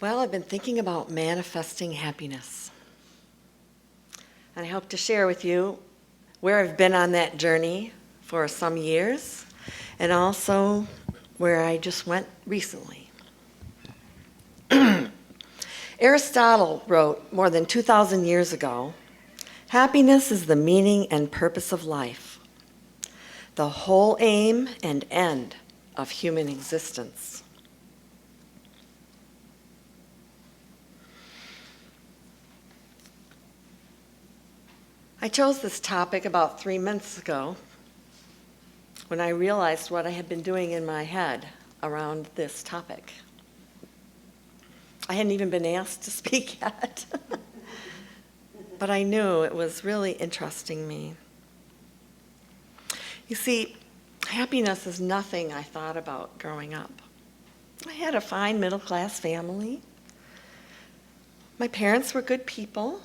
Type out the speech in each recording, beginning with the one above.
Well, I've been thinking about manifesting happiness. And I hope to share with you where I've been on that journey for some years and also where I just went recently. Aristotle wrote more than 2,000 years ago, "Happiness is the meaning and purpose of life, the whole aim and end of human existence." I chose this topic about 3 months ago when I realized what I had been doing in my head around this topic. I hadn't even been asked to speak yet, but I knew it was really interesting me. You see, happiness is nothing I thought about growing up. I had a fine middle-class family. My parents were good people.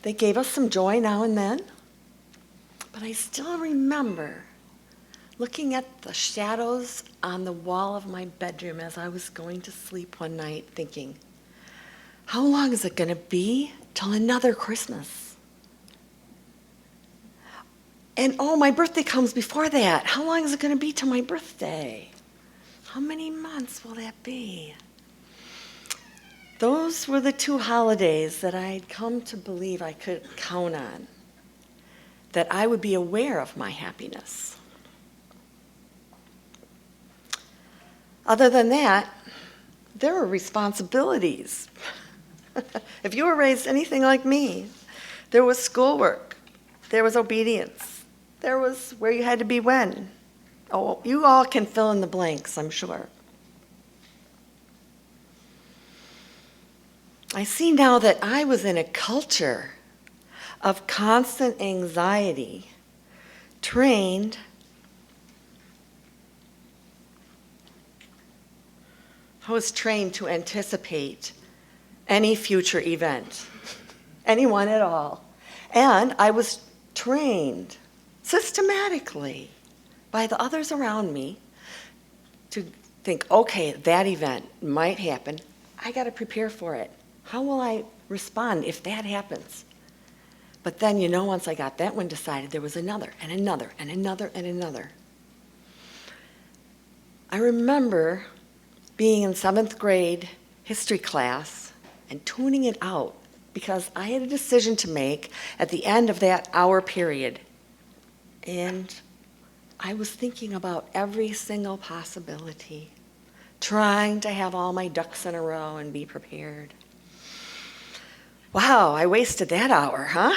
They gave us some joy now and then, but I still remember looking at the shadows on the wall of my bedroom as I was going to sleep one night thinking, how long is it going to be till another Christmas? And oh, my birthday comes before that. How long is it going to be till my birthday? How many months will that be? Those were the two holidays that I had come to believe I could count on, that I would be aware of my happiness. Other than that, there were responsibilities. If you were raised anything like me, there was schoolwork, there was obedience, there was where you had to be when. Oh, you all can fill in the blanks, I'm sure. I see now that I was in a culture of constant anxiety, trained I was trained to anticipate any future event, anyone at all. And I was trained systematically by the others around me to think, okay, that event might happen. I got to prepare for it. How will I respond if that happens? But then, once I got that one decided, there was another, and another, and another, and another. I remember being in 7th grade history class and tuning it out because I had a decision to make at the end of that hour period. And I was thinking about every single possibility, trying to have all my ducks in a row and be prepared. Wow, I wasted that hour, huh?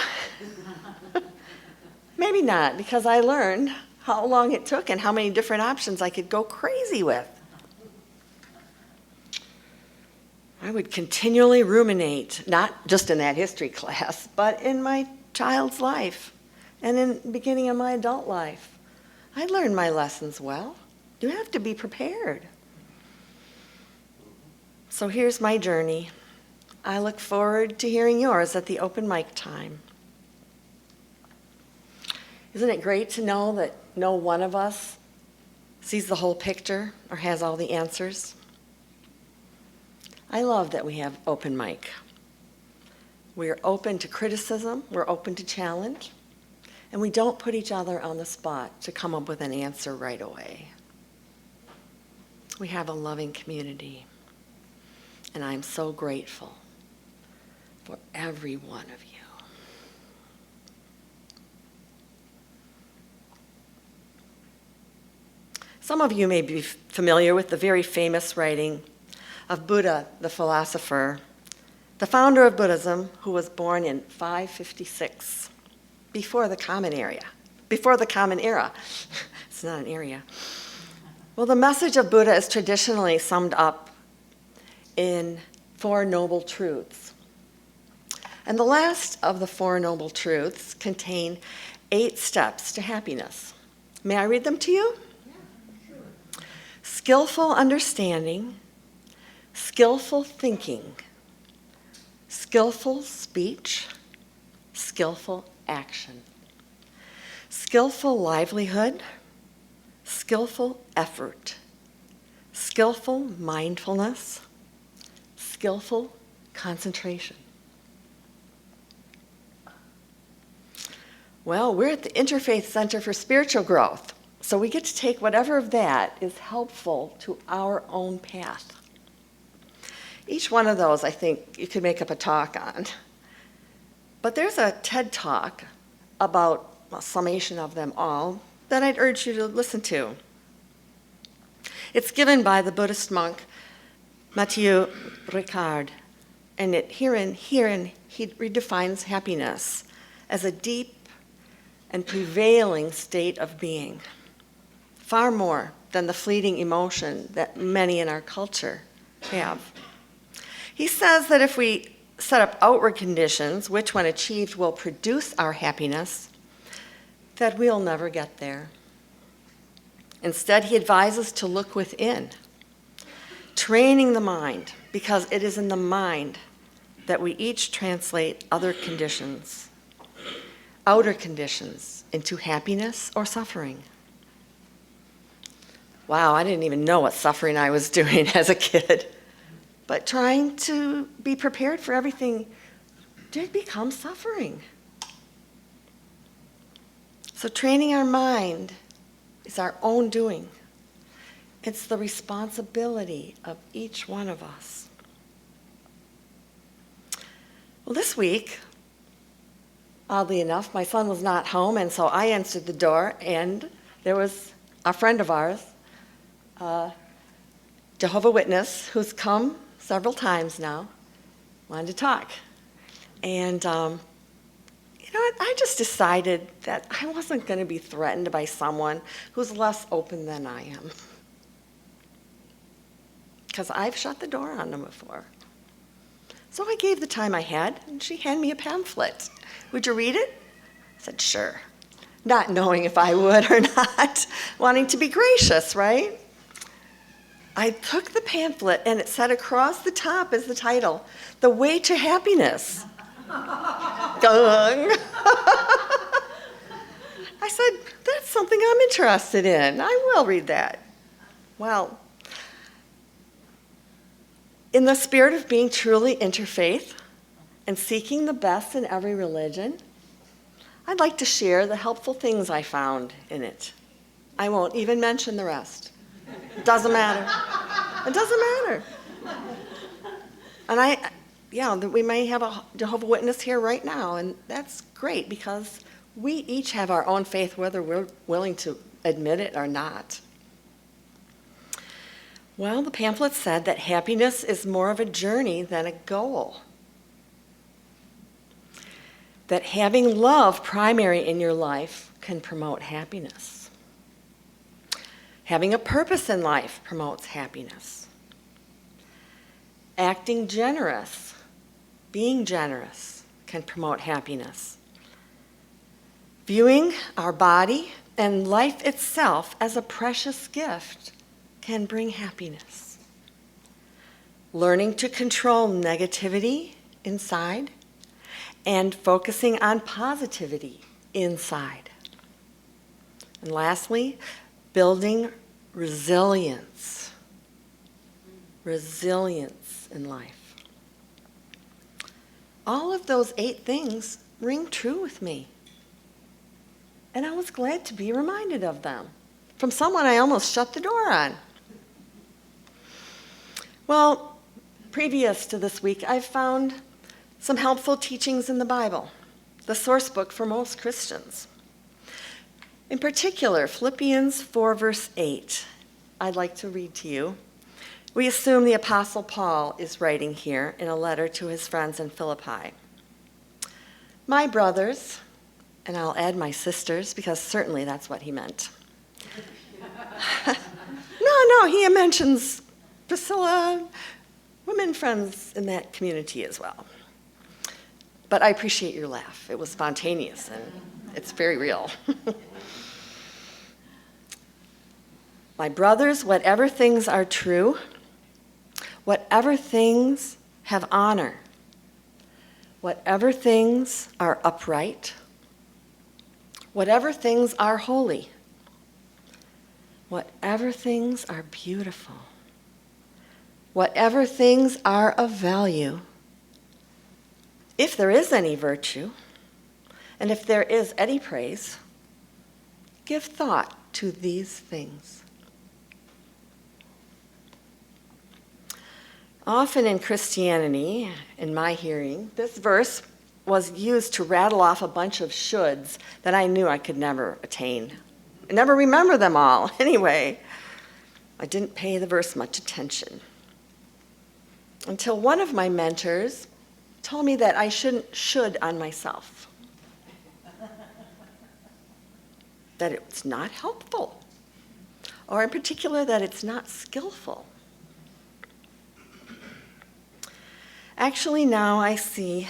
Maybe not, because I learned how long it took and how many different options I could go crazy with. I would continually ruminate, not just in that history class, but in my child's life and in the beginning of my adult life. I learned my lessons well. You have to be prepared. So here's my journey. I look forward to hearing yours at the open mic time. Isn't it great to know that no one of us sees the whole picture or has all the answers? I love that we have open mic. We're open to criticism, we're open to challenge, and we don't put each other on the spot to come up with an answer right away. We have a loving community, and I'm so grateful for every one of you. Some of you may be familiar with the very famous writing of Buddha, the philosopher, the founder of Buddhism, who was born in 556, before the Common Era. It's not an area. Well, the message of Buddha is traditionally summed up in 4 noble truths. And the last of the 4 noble truths contain 8 steps to happiness. May I read them to you? Yeah, sure. Skillful understanding, skillful thinking, skillful speech, skillful action, skillful livelihood, skillful effort, skillful mindfulness, skillful concentration. Well, we're at the Interfaith Center for Spiritual Growth, so we get to take whatever of that is helpful to our own path. Each one of those, I think, you could make up a talk on. But there's a TED Talk about a summation of them all that I'd urge you to listen to. It's given by the Buddhist monk Mathieu Ricard, and herein he redefines happiness as a deep and prevailing state of being, far more than the fleeting emotion that many in our culture have. He says that if we set up outward conditions, which when achieved will produce our happiness, that we'll never get there. Instead, he advises to look within, training the mind, because it is in the mind that we each translate outer conditions into happiness or suffering. Wow, I didn't even know what suffering I was doing as a kid. But trying to be prepared for everything did become suffering. So training our mind is our own doing. It's the responsibility of each one of us. Well, this week, oddly enough, my son was not home, and so I answered the door, and there was a friend of ours, Jehovah's Witness, who's come several times now, wanted to talk. And, I just decided that I wasn't going to be threatened by someone who's less open than I am. Because I've shut the door on them before. So I gave the time I had, and she handed me a pamphlet. Would you read it? I said, sure. Not knowing if I would or not, wanting to be gracious, right? I took the pamphlet, and it said across the top as the title, The Way to Happiness. Dung. I said, that's something I'm interested in. I will read that. Well, in the spirit of being truly interfaith and seeking the best in every religion, I'd like to share the helpful things I found in it. I won't even mention the rest. It doesn't matter. It doesn't matter. And we may have a Jehovah's Witness here right now, and that's great because we each have our own faith, whether we're willing to admit it or not. Well, the pamphlet said that happiness is more of a journey than a goal. That having love primary in your life can promote happiness. Having a purpose in life promotes happiness. Acting generous, being generous, can promote happiness. Viewing our body and life itself as a precious gift can bring happiness. Learning to control negativity inside and focusing on positivity inside. And lastly, building resilience in life. All of those 8 things ring true with me. And I was glad to be reminded of them from someone I almost shut the door on. Well, previous to this week, I've found some helpful teachings in the Bible, the source book for most Christians. In particular, Philippians 4, verse 8, I'd like to read to you. We assume the Apostle Paul is writing here in a letter to his friends in Philippi. My brothers, and I'll add my sisters, because certainly that's what he meant. No, he mentions Priscilla, women friends in that community as well. But I appreciate your laugh. It was spontaneous, and it's very real. My brothers, whatever things are true, whatever things have honor, whatever things are upright, whatever things are holy, whatever things are beautiful, whatever things are of value, if there is any virtue, and if there is any praise, give thought to these things. Often in Christianity, in my hearing, this verse was used to rattle off a bunch of shoulds that I knew I could never attain. I never remember them all. Anyway, I didn't pay the verse much attention until one of my mentors told me that I shouldn't should on myself, that it's not helpful, or in particular that it's not skillful. Actually, now I see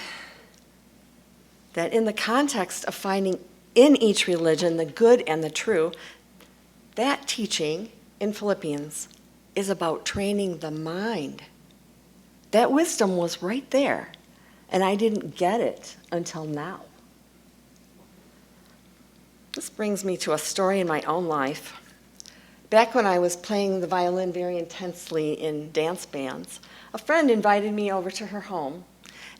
that in the context of finding in each religion the good and the true, that teaching in Philippians is about training the mind. That wisdom was right there, and I didn't get it until now. This brings me to a story in my own life. Back when I was playing the violin very intensely in dance bands, a friend invited me over to her home.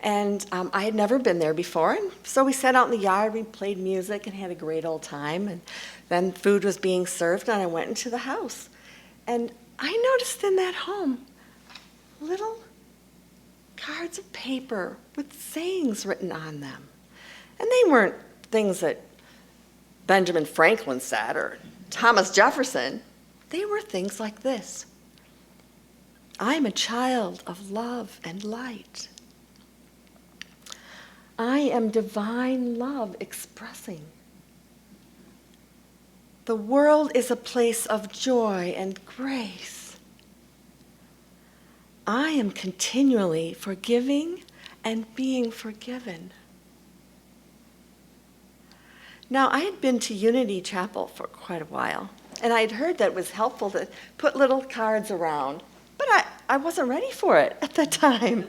And I had never been there before, and so we sat out in the yard, we played music and had a great old time, and then food was being served, and I went into the house. And I noticed in that home little cards of paper with sayings written on them. And they weren't things that Benjamin Franklin said or Thomas Jefferson. They were things like this: I am a child of love and light. I am divine love expressing. The world is a place of joy and grace. I am continually forgiving and being forgiven. Now, I had been to Unity Chapel for quite a while, and I'd heard that it was helpful to put little cards around, but I wasn't ready for it at that time.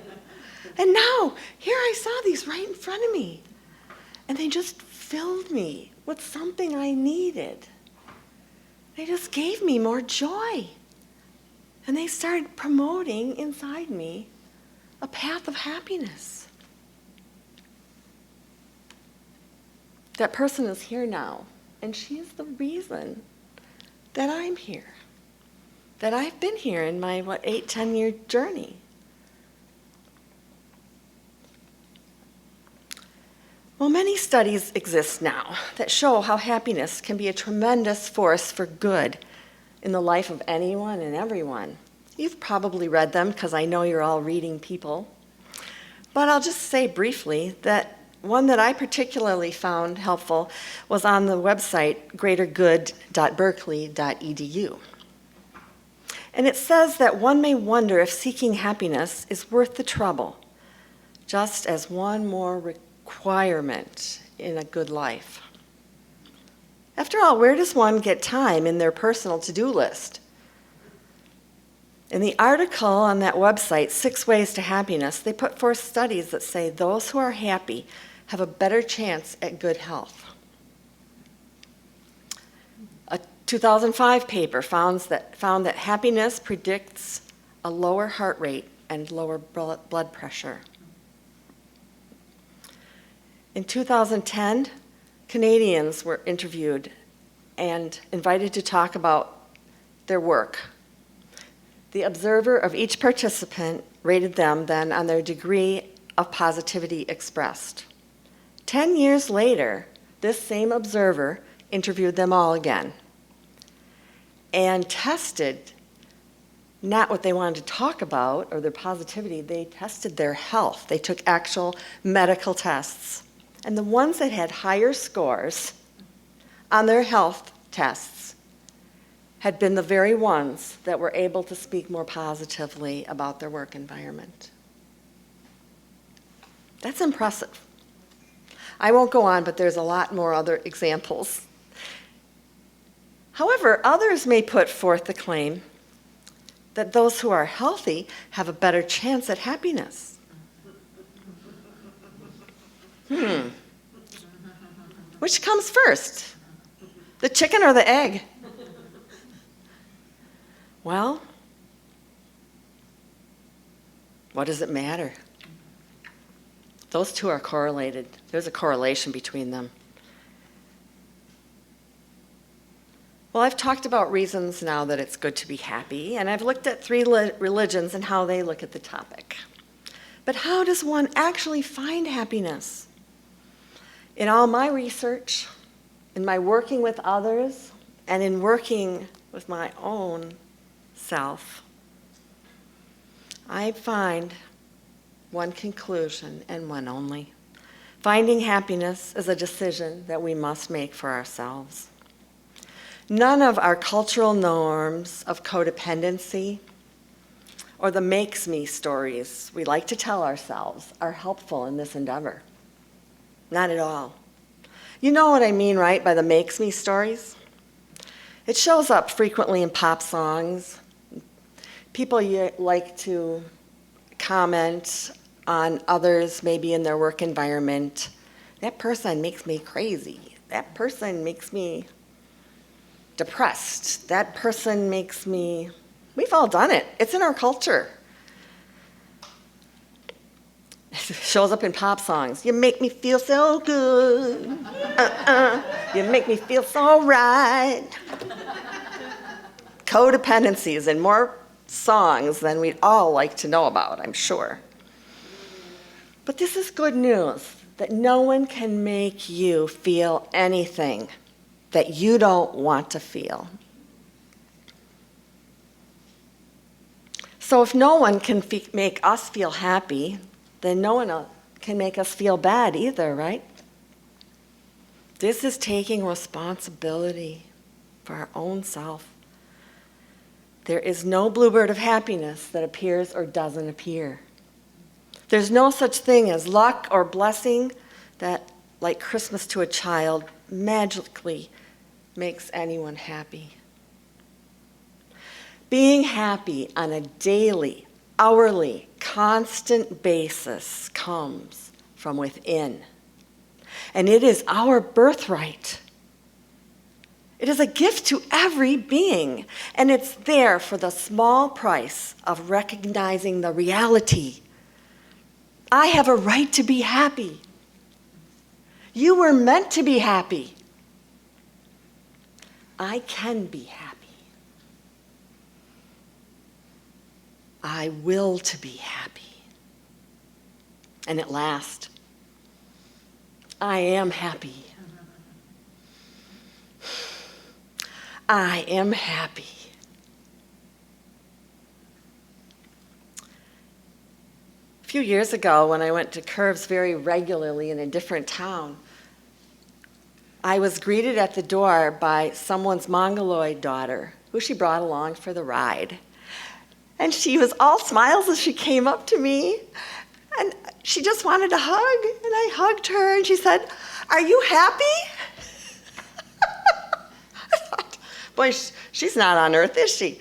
And now, here I saw these right in front of me, and they just filled me with something I needed. They just gave me more joy, and they started promoting inside me a path of happiness. That person is here now, and she is the reason that I'm here, that I've been here in my, 8-10-year journey. Well, many studies exist now that show how happiness can be a tremendous force for good in the life of anyone and everyone. You've probably read them because I know you're all reading people. But I'll just say briefly that one that I particularly found helpful was on the website greatergood.berkeley.edu. And it says that one may wonder if seeking happiness is worth the trouble, just as one more requirement in a good life. After all, where does one get time in their personal to-do list? In the article on that website, 6 Ways to Happiness, they put forth studies that say those who are happy have a better chance at good health. A 2005 paper found that happiness predicts a lower heart rate and lower blood pressure. In 2010, Canadians were interviewed and invited to talk about their work. The observer of each participant rated them then on their degree of positivity expressed. 10 years later, this same observer interviewed them all again and tested not what they wanted to talk about or their positivity, they tested their health. They took actual medical tests. And the ones that had higher scores on their health tests had been the very ones that were able to speak more positively about their work environment. That's impressive. I won't go on, but there's a lot more other examples. However, others may put forth the claim that those who are healthy have a better chance at happiness. Which comes first, the chicken or the egg? Well, What does it matter? Those two are correlated. There's a correlation between them. Well, I've talked about reasons now that it's good to be happy, and I've looked at three religions and how they look at the topic. But how does one actually find happiness? In all my research, in my working with others, and in working with my own self, I find one conclusion and one only. Finding happiness is a decision that we must make for ourselves. None of our cultural norms of codependency or the makes me stories we like to tell ourselves are helpful in this endeavor. Not at all. You know what I mean, right, by the makes me stories? It shows up frequently in pop songs. People like to comment on others, maybe in their work environment. That person makes me crazy. That person makes me depressed. That person makes me... We've all done it. It's in our culture. It shows up in pop songs. You make me feel so good. You make me feel so right. Codependency is in more songs than we'd all like to know about, I'm sure. But this is good news, that no one can make you feel anything that you don't want to feel. So if no one can make us feel happy, then no one else can make us feel bad either, right? This is taking responsibility for our own self. There is no bluebird of happiness that appears or doesn't appear. There's no such thing as luck or blessing that, like Christmas to a child, magically makes anyone happy. Being happy on a daily, hourly, constant basis comes from within. And it is our birthright. It is a gift to every being, and it's there for the small price of recognizing the reality. I have a right to be happy. You were meant to be happy. I can be happy. I will to be happy. And at last, I am happy. I am happy. A few years ago, when I went to Curves very regularly in a different town, I was greeted at the door by someone's Mongoloid daughter, who she brought along for the ride. And she was all smiles as she came up to me, and she just wanted a hug, and I hugged her, and she said, "Are you happy?" I thought, boy, she's not on earth, is she?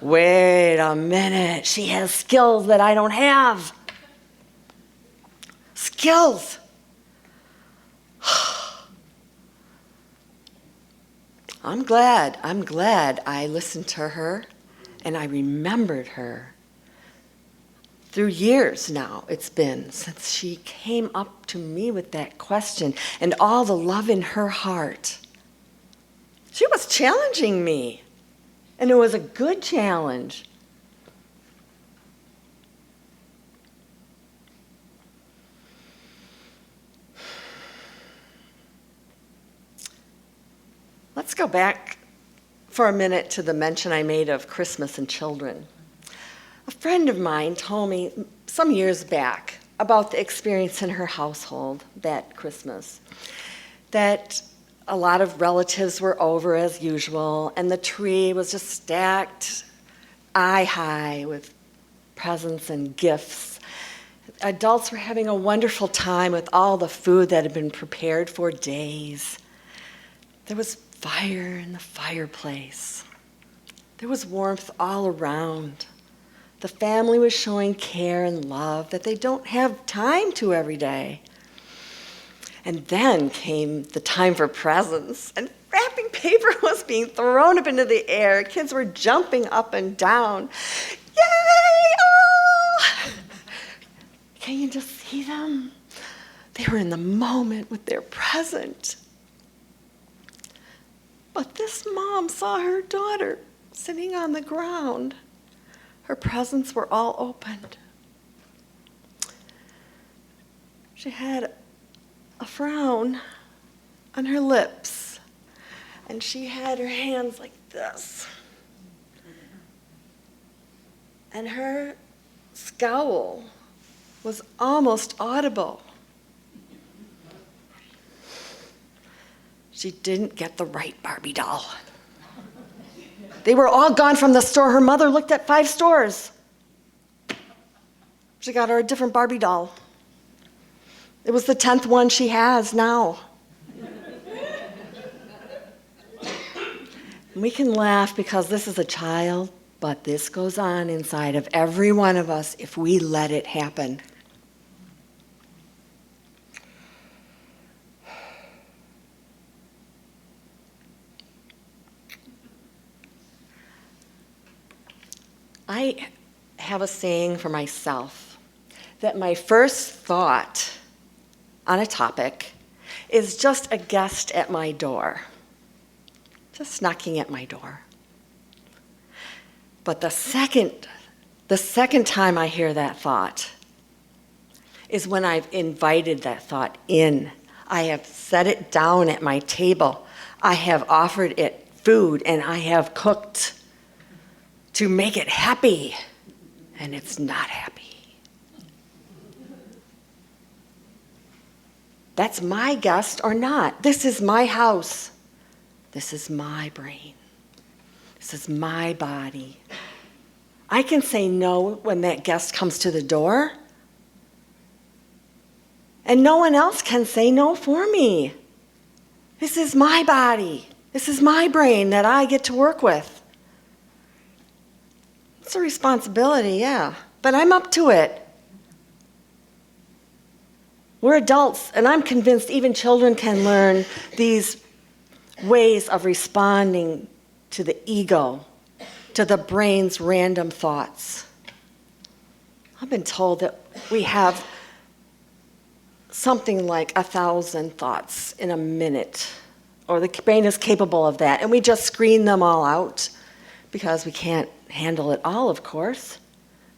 Wait a minute, she has skills that I don't have. Skills. I'm glad I listened to her and I remembered her. Through years now it's been since she came up to me with that question and all the love in her heart. She was challenging me, and it was a good challenge. Let's go back for a minute to the mention I made of Christmas and children. A friend of mine told me some years back about the experience in her household that Christmas, that a lot of relatives were over as usual, and the tree was just stacked eye-high with presents and gifts. Adults were having a wonderful time with all the food that had been prepared for days. There was fire in the fireplace. There was warmth all around. The family was showing care and love that they don't have time to every day. And then came the time for presents, and wrapping paper was being thrown up into the air. Kids were jumping up and down. Yay! Oh! to see them. They were in the moment with their present. But this mom saw her daughter sitting on the ground. Her presents were all opened. She had a frown on her lips, and she had her hands like this. And her scowl was almost audible. She didn't get the right Barbie doll. They were all gone from the store. Her mother looked at 5 stores. She got her a different Barbie doll. It was the 10th one she has now. We can laugh because this is a child, but this goes on inside of every one of us if we let it happen. I have a saying for myself that my first thought on a topic is just a guest at my door, just knocking at my door. But the second time I hear that thought is when I've invited that thought in. I have set it down at my table. I have offered it food, and I have cooked to make it happy, and it's not happy. That's my guest or not. This is my house. This is my brain. This is my body. I can say no when that guest comes to the door, and no one else can say no for me. This is my body. This is my brain that I get to work with. It's a responsibility, yeah, but I'm up to it. We're adults, and I'm convinced even children can learn these ways of responding to the ego, to the brain's random thoughts. I've been told that we have something like 1,000 thoughts in a minute, or the brain is capable of that, and we just screen them all out because we can't handle it all, of course.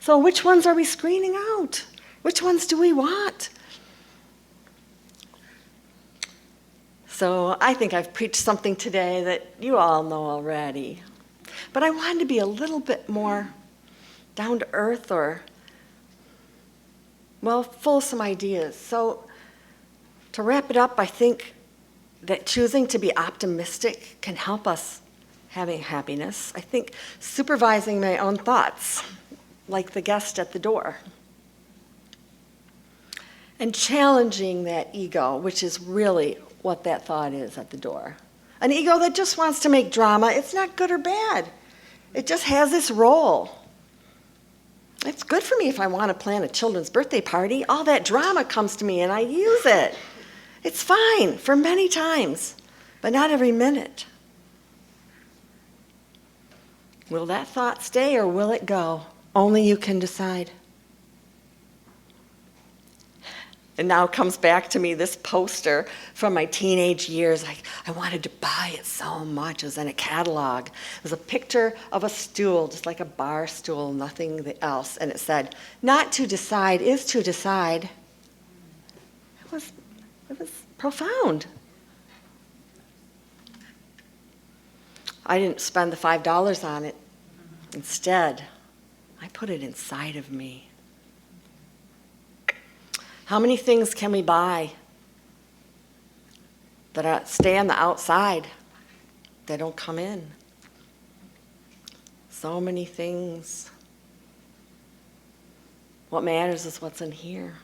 So which ones are we screening out? Which ones do we want? So I think I've preached something today that you all know already. But I wanted to be a little bit more down to earth or, well, full of some ideas. So to wrap it up, I think that choosing to be optimistic can help us having happiness. I think supervising my own thoughts, like the guest at the door, and challenging that ego, which is really what that thought is at the door. An ego that just wants to make drama. It's not good or bad. It just has this role. It's good for me if I want to plan a children's birthday party. All that drama comes to me and I use it. It's fine for many times, but not every minute. Will that thought stay or will it go? Only you can decide. And now comes back to me this poster from my teenage years. I wanted to buy it so much. It was in a catalog. It was a picture of a stool, just like a bar stool, nothing else. And it said, "Not to decide is to decide." It was profound. I didn't spend the $5 on it. Instead, I put it inside of me. How many things can we buy that stay on the outside? They don't come in. So many things. What matters is what's in here.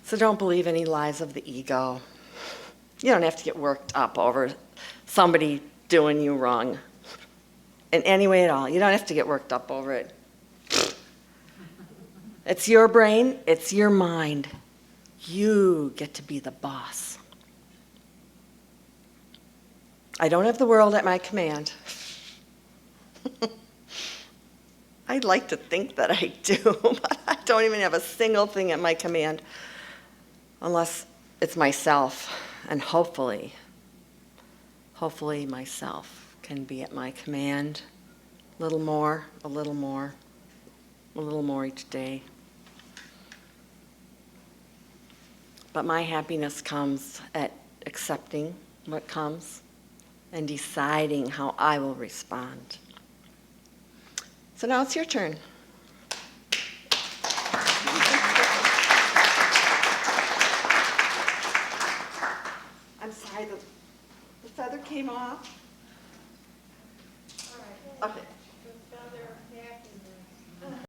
So don't believe any lies of the ego. You don't have to get worked up over somebody doing you wrong in any way at all. You don't have to get worked up over it. It's your brain, it's your mind. You get to be the boss. I don't have the world at my command. I'd like to think that I do, but I don't even have a single thing at my command unless it's myself. And hopefully myself can be at my command a little more, a little more, a little more each day. But my happiness comes at accepting what comes and deciding how I will respond. So now it's your turn. I'm sorry, the feather came off. All right. Okay.